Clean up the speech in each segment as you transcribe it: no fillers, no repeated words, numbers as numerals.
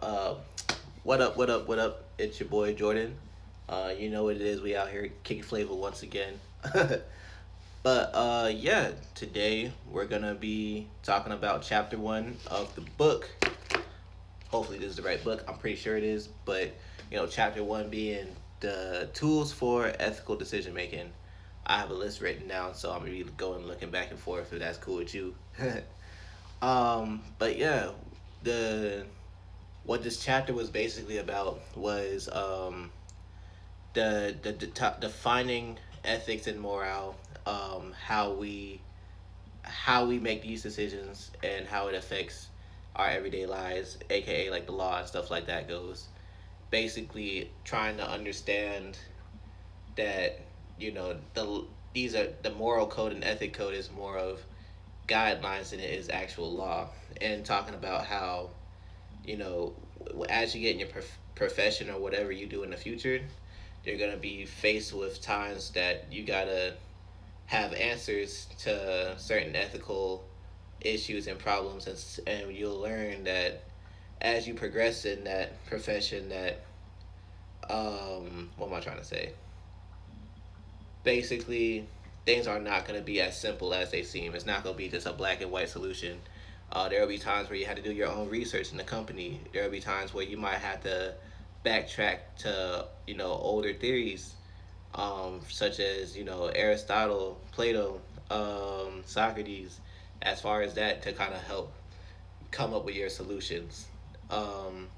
Uh, what up? What up? What up? It's your boy Jordan. You know what it is. We out here kicking flavor once again. But yeah, today we're gonna be talking about chapter one of the book. Hopefully, this is the right book. I'm pretty sure it is. But chapter one being the tools for ethical decision making. I have a list written down, so I'm gonna be going looking back and forth if that's cool with you. But yeah, the what this chapter was basically about was defining ethics and morale, how we make these decisions and how it affects our everyday lives, aka like the law and stuff like that goes. Basically, trying to understand that these are the moral code and ethic code is more of guidelines than it is actual law, and talking about how you know, as you get in your profession or whatever you do in the future, you're gonna be faced with times that you gotta have answers to certain ethical issues and problems, and you'll learn that as you progress in that profession, that what am I trying to say? Basically, things are not going to be as simple as they seem. It's not going to be just a black and white solution. There will be times where you have to do your own research in the company. There will be times where you might have to backtrack to older theories, such as Aristotle, Plato, Socrates, as far as that to kind of help come up with your solutions. Um,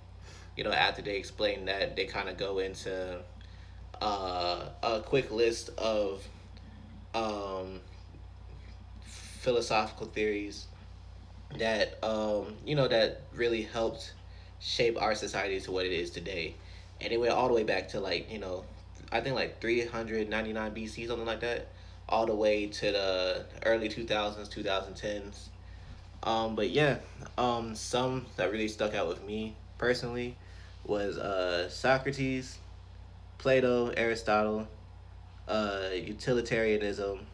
After they explain that, they kind of go into a quick list of um, philosophical theories that that really helped shape our society to what it is today, and it went all the way back to I think like 399 BC, something like that, all the way to the early 2000s, 2010s. But yeah, some that really stuck out with me personally was Socrates, Plato, Aristotle, utilitarianism,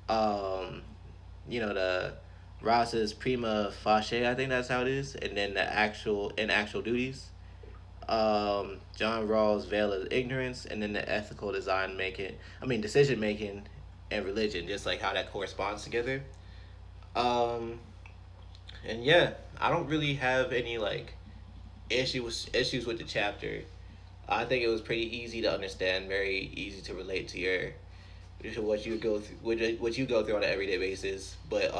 um, the Ross's prima facie, I think that's how it is, and then the actual duties. John Rawls' veil of ignorance, and then the ethical decision making, and religion, just like how that corresponds together. Um, and yeah, I don't really have any like issues with the chapter. I think it was pretty easy to understand, very easy to relate to your to what you go through on an everyday basis. But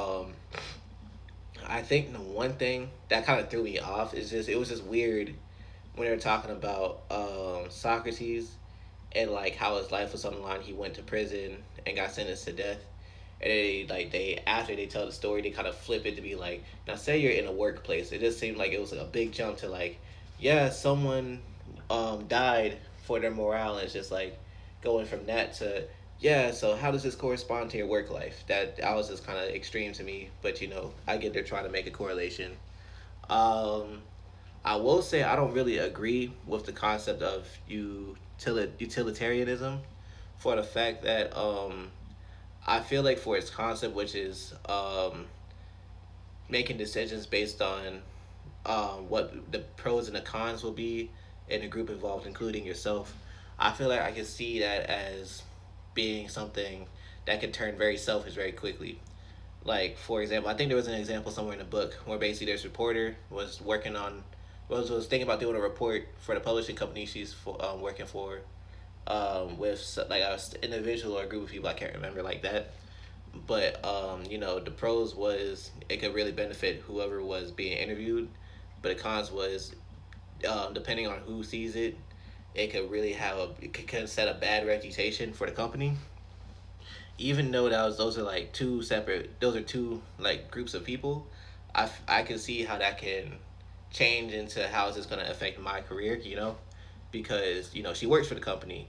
I think the one thing that kind of threw me off is just it was just weird when they were talking about Socrates and like how his life was on the line. He went to prison and got sentenced to death. And they after they tell the story, they kind of flip it to be like, now say you're in a workplace. It just seemed like it was like a big jump to like, yeah, someone died for their morale. And it's just like going from that to, yeah, so how does this correspond to your work life? That was just kind of extreme to me, but I get they're trying to make a correlation. Um, I will say I don't really agree with the concept of utilitarianism, for the fact that I feel like for its concept, which is making decisions based on what the pros and the cons will be in the group involved, including yourself, I feel like I can see that as being something that can turn very selfish very quickly. Like for example, I think there was an example somewhere in the book where basically this reporter was working on was thinking about doing a report for the publishing company she's working for, with like an individual or a group of people I can't remember like that. But the pros was it could really benefit whoever was being interviewed, but the cons was depending on who sees it, it could set a bad reputation for the company. Even though those are like those are two like groups of people, I can see how that can change into how is this going to affect my career, because she works for the company.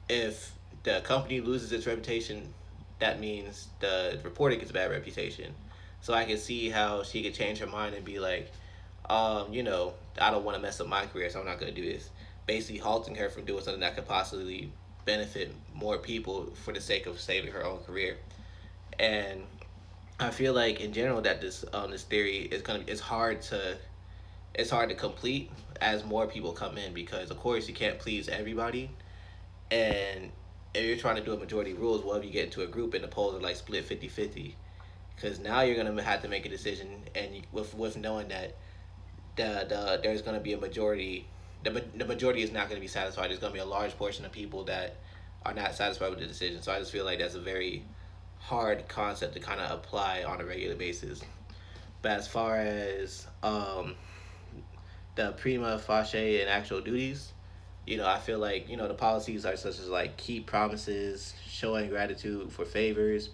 If the company loses its reputation, that means the reporter gets a bad reputation. So I can see how she could change her mind and be like, I don't want to mess up my career, so I'm not going to do this. Basically, halting her from doing something that could possibly benefit more people for the sake of saving her own career. And I feel like in general that this theory is it's hard to it's hard to complete as more people come in, because of course you can't please everybody. And if you're trying to do a majority rules, what if you get into a group and the polls are like split 50-50? Because now you're gonna have to make a decision, and with knowing that there's gonna be a majority, the majority is not gonna be satisfied. There's gonna be a large portion of people that are not satisfied with the decision. So I just feel like that's a very hard concept to kind of apply on a regular basis. But as far as the prima facie and actual duties, I feel like, the policies are such as like keep promises, showing gratitude for favors,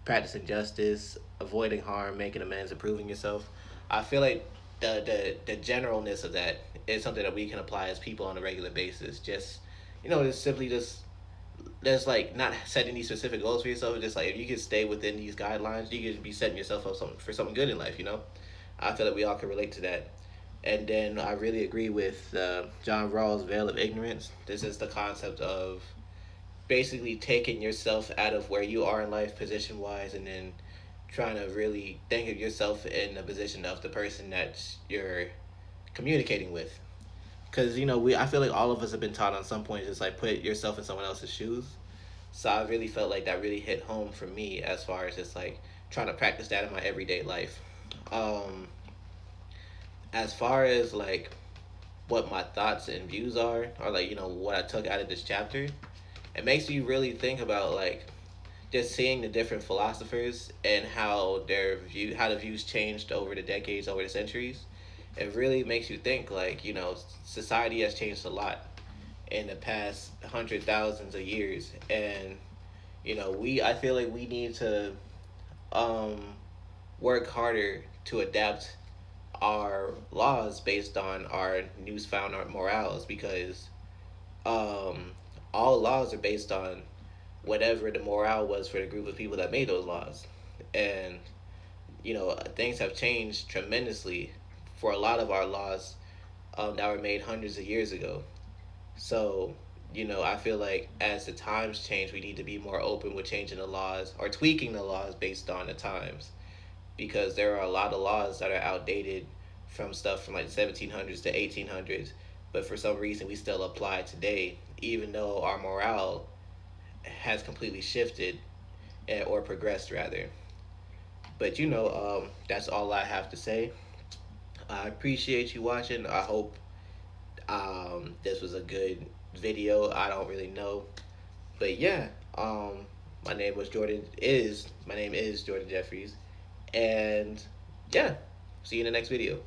practicing justice, avoiding harm, making amends, improving yourself. I feel like the generalness of that is something that we can apply as people on a regular basis. Just, just simply just like not setting these specific goals for yourself. Just like if you can stay within these guidelines, you can be setting yourself up for something good in life. I feel like we all can relate to that. And then I really agree with John Rawls' veil of ignorance. This is the concept of basically taking yourself out of where you are in life, position wise, and then trying to really think of yourself in the position of the person that you're communicating with. Because I feel like all of us have been taught on some point just like put yourself in someone else's shoes. So I really felt like that really hit home for me as far as just like trying to practice that in my everyday life. Um, as far as like what my thoughts and views are, or like what I took out of this chapter, it makes you really think about like just seeing the different philosophers and how the views changed over the decades, over the centuries. It really makes you think like society has changed a lot in the past hundred thousands of years. And we I feel like we need to um work harder to adapt our laws based on our newfound morals, because um, all laws are based on whatever the morale was for the group of people that made those laws. And things have changed tremendously for a lot of our laws that were made hundreds of years ago. So I feel like as the times change, we need to be more open with changing the laws or tweaking the laws based on the times, because there are a lot of laws that are outdated from stuff from like the 1700s to 1800s, but for some reason we still apply today, even though our morale has completely shifted, or progressed rather. But that's all I have to say. I appreciate you watching. I hope this was a good video. I don't really know, but yeah. My name was Jordan. Is my name is Jordan Jeffries, and yeah, see you in the next video.